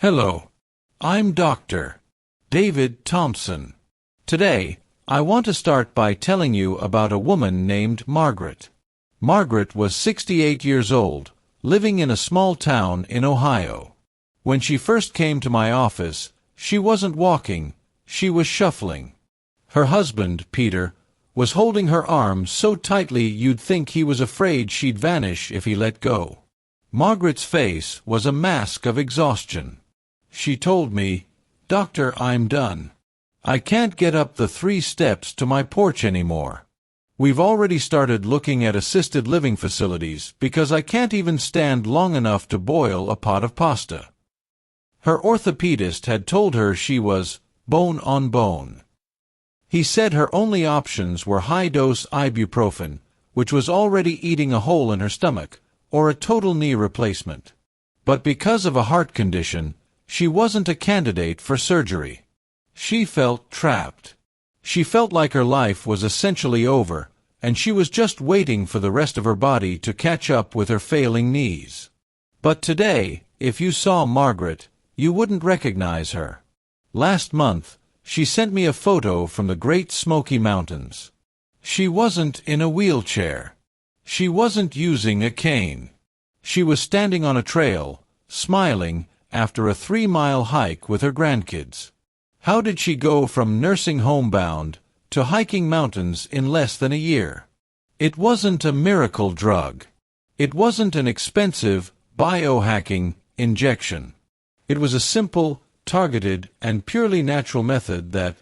Hello. I'm Dr. David Thompson. Today, I want to start by telling you about a woman named Margaret. Margaret was 68 years old, living in a small town in Ohio. When she first came to my office, she wasn't walking, she was shuffling. Her husband, Peter, was holding her arm so tightly you'd think he was afraid she'd vanish if he let go. Margaret's face was a mask of exhaustion. She told me, "Doctor, I'm done. I can't get up the 3 steps to my porch anymore. We've already started looking at assisted living facilities because I can't even stand long enough to boil a pot of pasta." Her orthopedist had told her she was bone on bone. He said her only options were high-dose ibuprofen, which was already eating a hole in her stomach, or a total knee replacement. But because of a heart condition, she wasn't a candidate for surgery. She felt trapped. She felt like her life was essentially over, and she was just waiting for the rest of her body to catch up with her failing knees. But today, if you saw Margaret, you wouldn't recognize her. Last month, she sent me a photo from the Great Smoky Mountains. She wasn't in a wheelchair. She wasn't using a cane. She was standing on a trail, smiling, after a 3-mile hike with her grandkids. How did she go from nursing homebound to hiking mountains in less than a year? It wasn't a miracle drug. It wasn't an expensive, biohacking injection. It was a simple, targeted, and purely natural method that,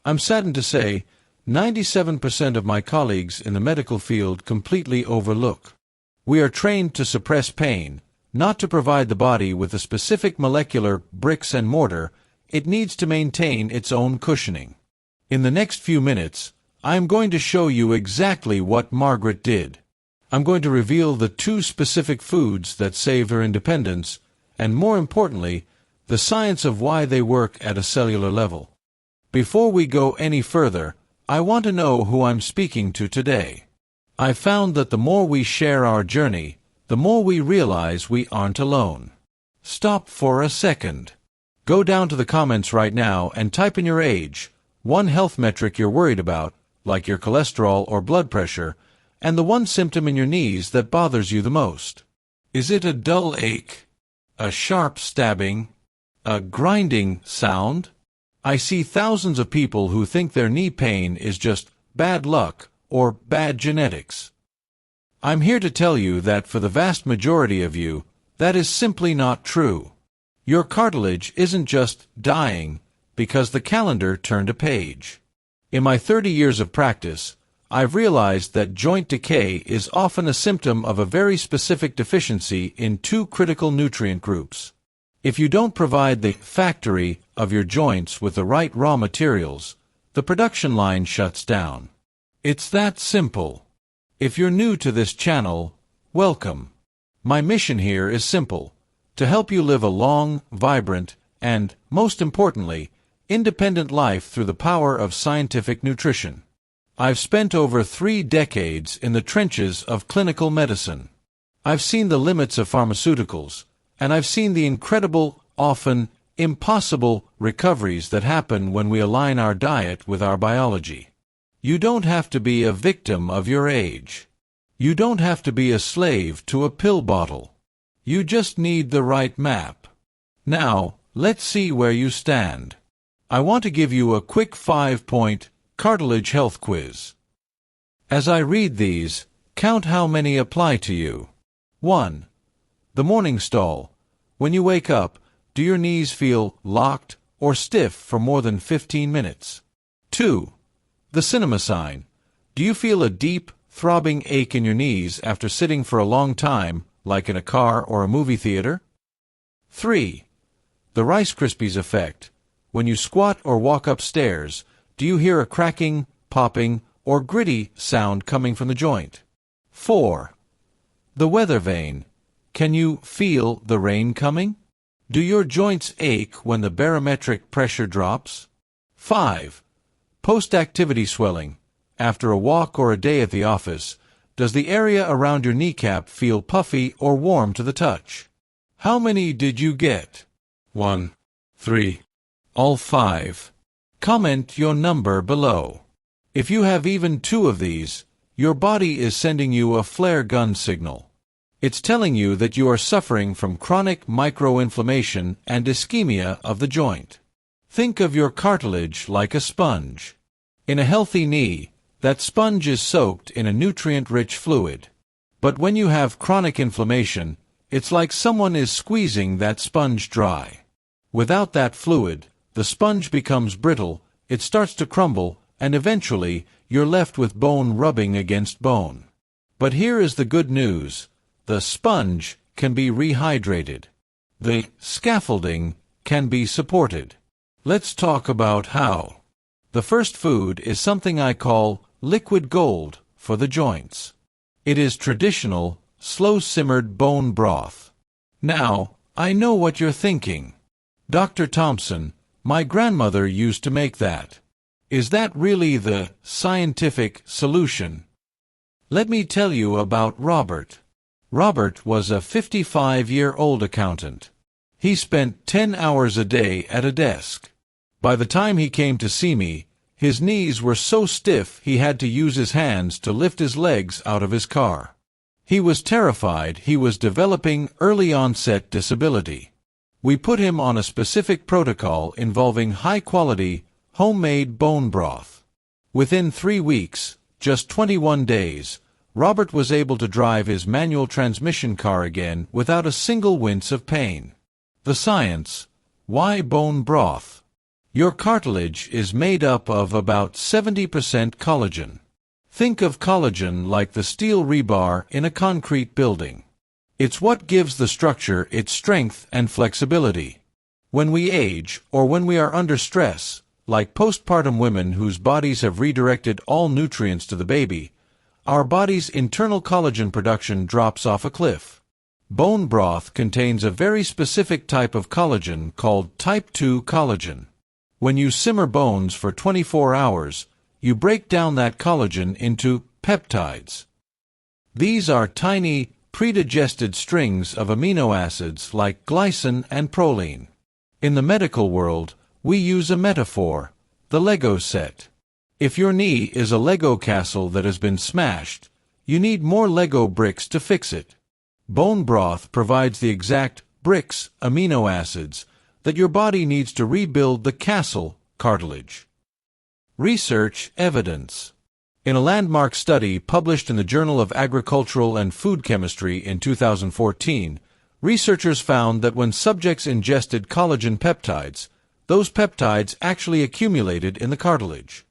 I'm saddened to say, 97% of my colleagues in the medical field completely overlook. We are trained to suppress pain, not to provide the body with the specific molecular bricks and mortar it needs to maintain its own cushioning. In the next few minutes, I am going to show you exactly what Margaret did. I'm going to reveal the 2 specific foods that saved her independence, and more importantly, the science of why they work at a cellular level. Before we go any further, I want to know who I'm speaking to today. I found that the more we share our journey, the more we realize we aren't alone. Stop for a second. Go down to the comments right now and type in your age, one health metric you're worried about, like your cholesterol or blood pressure, and the one symptom in your knees that bothers you the most. Is it a dull ache? A sharp stabbing? A grinding sound? I see thousands of people who think their knee pain is just bad luck or bad genetics. I'm here to tell you that for the vast majority of you, that is simply not true. Your cartilage isn't just dying because the calendar turned a page. In my 30 years of practice, I've realized that joint decay is often a symptom of a very specific deficiency in 2 critical nutrient groups. If you don't provide the factory of your joints with the right raw materials, the production line shuts down. It's that simple. If you're new to this channel, welcome. My mission here is simple: to help you live a long, vibrant, and, most importantly, independent life through the power of scientific nutrition. I've spent over 3 decades in the trenches of clinical medicine. I've seen the limits of pharmaceuticals, and I've seen the incredible, often impossible recoveries that happen when we align our diet with our biology. You don't have to be a victim of your age. You don't have to be a slave to a pill bottle. You just need the right map. Now, let's see where you stand. I want to give you a quick 5-point cartilage health quiz. As I read these, count how many apply to you. 1. The morning stall. When you wake up, do your knees feel locked or stiff for more than 15 minutes? 2. The cinema sign. Do you feel a deep, throbbing ache in your knees after sitting for a long time, like in a car or a movie theater? 3. The Rice Krispies effect. When you squat or walk upstairs, do you hear a cracking, popping, or gritty sound coming from the joint? 4. The weather vane. Can you feel the rain coming? Do your joints ache when the barometric pressure drops? 5. Post-activity swelling. After a walk or a day at the office, does the area around your kneecap feel puffy or warm to the touch? How many did you get? 1, 3, all 5. Comment your number below. If you have even 2 of these, your body is sending you a flare gun signal. It's telling you that you are suffering from chronic microinflammation and ischemia of the joint. Think of your cartilage like a sponge. In a healthy knee, that sponge is soaked in a nutrient-rich fluid. But when you have chronic inflammation, it's like someone is squeezing that sponge dry. Without that fluid, the sponge becomes brittle, it starts to crumble, and eventually, you're left with bone rubbing against bone. But here is the good news. The sponge can be rehydrated. The scaffolding can be supported. Let's talk about how. The first food is something I call liquid gold for the joints. It is traditional, slow-simmered bone broth. Now, I know what you're thinking. Dr. Thompson, my grandmother used to make that. Is that really the scientific solution? Let me tell you about Robert. Robert was a 55-year-old accountant. He spent 10 hours a day at a desk. By the time he came to see me, his knees were so stiff he had to use his hands to lift his legs out of his car. He was terrified he was developing early-onset disability. We put him on a specific protocol involving high-quality, homemade bone broth. Within 3 weeks, just 21 days, Robert was able to drive his manual transmission car again without a single wince of pain. The science. Why bone broth? Your cartilage is made up of about 70% collagen. Think of collagen like the steel rebar in a concrete building. It's what gives the structure its strength and flexibility. When we age, or when we are under stress, like postpartum women whose bodies have redirected all nutrients to the baby, our body's internal collagen production drops off a cliff. Bone broth contains a very specific type of collagen called type 2 collagen. When you simmer bones for 24 hours, you break down that collagen into peptides. These are tiny, predigested strings of amino acids like glycine and proline. In the medical world, we use a metaphor, the Lego set. If your knee is a Lego castle that has been smashed, you need more Lego bricks to fix it. Bone broth provides the exact bricks, amino acids, that your body needs to rebuild the castle, cartilage. Research evidence. In a landmark study published in the Journal of Agricultural and Food Chemistry in 2014, researchers found that when subjects ingested collagen peptides, those peptides actually accumulated in the cartilage.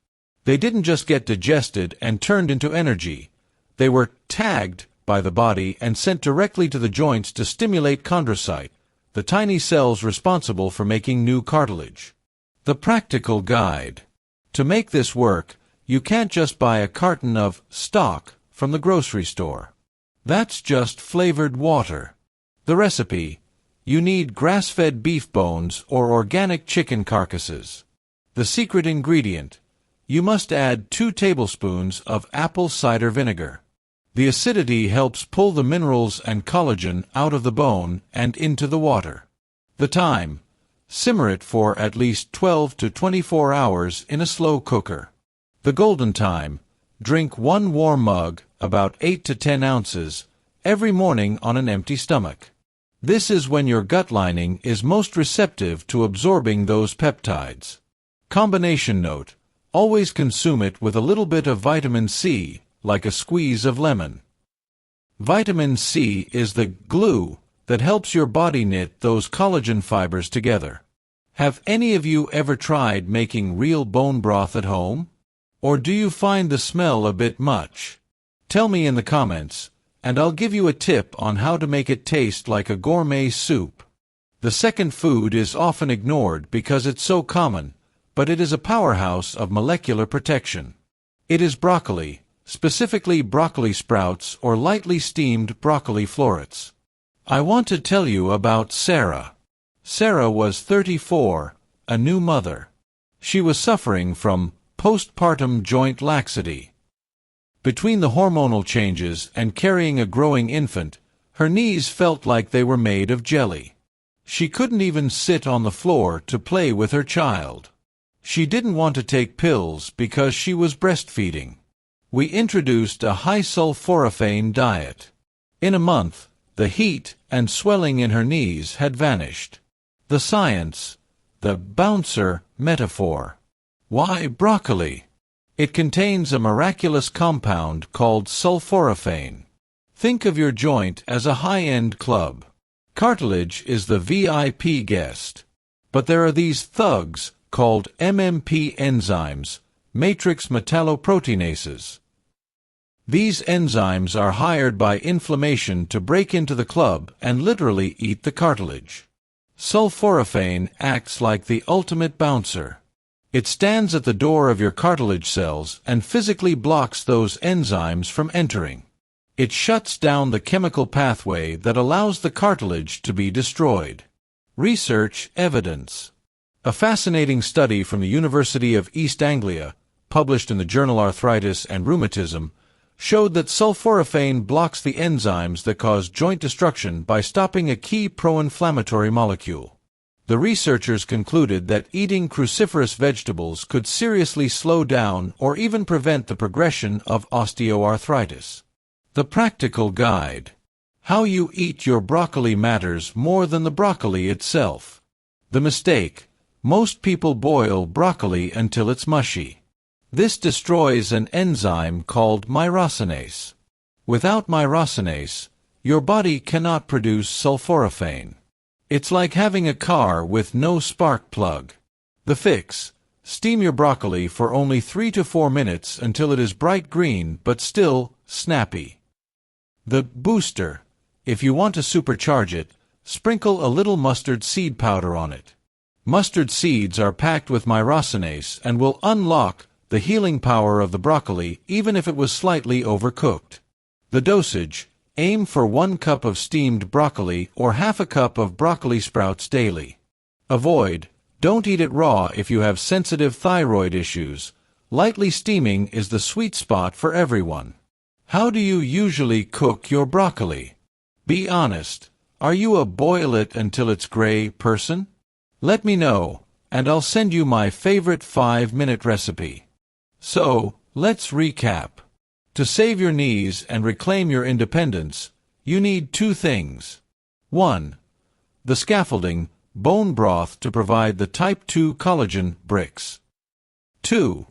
They didn't just get digested and turned into energy. They were tagged by the body and sent directly to the joints to stimulate chondrocyte, the tiny cells responsible for making new cartilage. The practical guide. To make this work, you can't just buy a carton of stock from the grocery store. That's just flavored water. The recipe. You need grass-fed beef bones or organic chicken carcasses. The secret ingredient. You must add 2 tablespoons of apple cider vinegar. The acidity helps pull the minerals and collagen out of the bone and into the water. The time. Simmer it for at least 12 to 24 hours in a slow cooker. The golden time. Drink 1 warm mug, about 8 to 10 ounces, every morning on an empty stomach. This is when your gut lining is most receptive to absorbing those peptides. Combination note. Always consume it with a little bit of vitamin C, like a squeeze of lemon. Vitamin C is the glue that helps your body knit those collagen fibers together. Have any of you ever tried making real bone broth at home? Or do you find the smell a bit much? Tell me in the comments, and I'll give you a tip on how to make it taste like a gourmet soup. The second food is often ignored because it's so common, but it is a powerhouse of molecular protection. It is broccoli, specifically broccoli sprouts or lightly steamed broccoli florets. I want to tell you about Sarah. Sarah was 34, a new mother. She was suffering from postpartum joint laxity. Between the hormonal changes and carrying a growing infant, her knees felt like they were made of jelly. She couldn't even sit on the floor to play with her child. She didn't want to take pills because she was breastfeeding. We introduced a high sulforaphane diet. In a month, the heat and swelling in her knees had vanished. The science, the bouncer metaphor. Why broccoli? It contains a miraculous compound called sulforaphane. Think of your joint as a high-end club. Cartilage is the VIP guest. But there are these thugs called MMP enzymes, matrix metalloproteinases. These enzymes are hired by inflammation to break into the club and literally eat the cartilage. Sulforaphane acts like the ultimate bouncer. It stands at the door of your cartilage cells and physically blocks those enzymes from entering. It shuts down the chemical pathway that allows the cartilage to be destroyed. Research evidence. A fascinating study from the University of East Anglia, published in the journal Arthritis and Rheumatism, showed that sulforaphane blocks the enzymes that cause joint destruction by stopping a key pro-inflammatory molecule. The researchers concluded that eating cruciferous vegetables could seriously slow down or even prevent the progression of osteoarthritis. The practical guide. How you eat your broccoli matters more than the broccoli itself. The mistake. Most people boil broccoli until it's mushy. This destroys an enzyme called myrosinase. Without myrosinase, your body cannot produce sulforaphane. It's like having a car with no spark plug. The fix. Steam your broccoli for only 3 to 4 minutes until it is bright green but still snappy. The booster. If you want to supercharge it, sprinkle a little mustard seed powder on it. Mustard seeds are packed with myrosinase and will unlock the healing power of the broccoli even if it was slightly overcooked. The dosage. Aim for 1 cup of steamed broccoli or half a cup of broccoli sprouts daily. Avoid. Don't eat it raw if you have sensitive thyroid issues. Lightly steaming is the sweet spot for everyone. How do you usually cook your broccoli? Be honest. Are you a boil it until it's gray person? Let me know, and I'll send you my favorite 5-minute recipe. So, let's recap. To save your knees and reclaim your independence, you need 2 things. 1. The scaffolding, bone broth to provide the type 2 collagen bricks. 2.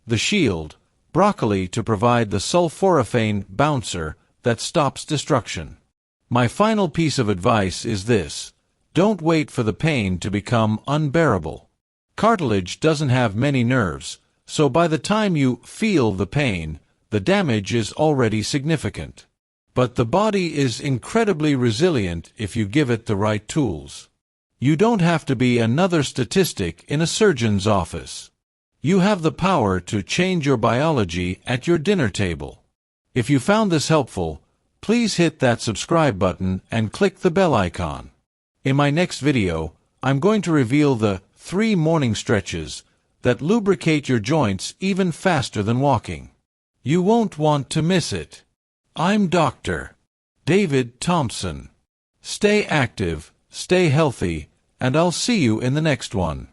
The shield, broccoli to provide the sulforaphane bouncer that stops destruction. My final piece of advice is this. Don't wait for the pain to become unbearable. Cartilage doesn't have many nerves, so by the time you feel the pain, the damage is already significant. But the body is incredibly resilient if you give it the right tools. You don't have to be another statistic in a surgeon's office. You have the power to change your biology at your dinner table. If you found this helpful, please hit that subscribe button and click the bell icon. In my next video, I'm going to reveal the 3 morning stretches that lubricate your joints even faster than walking. You won't want to miss it. I'm Dr. David Thompson. Stay active, stay healthy, and I'll see you in the next one.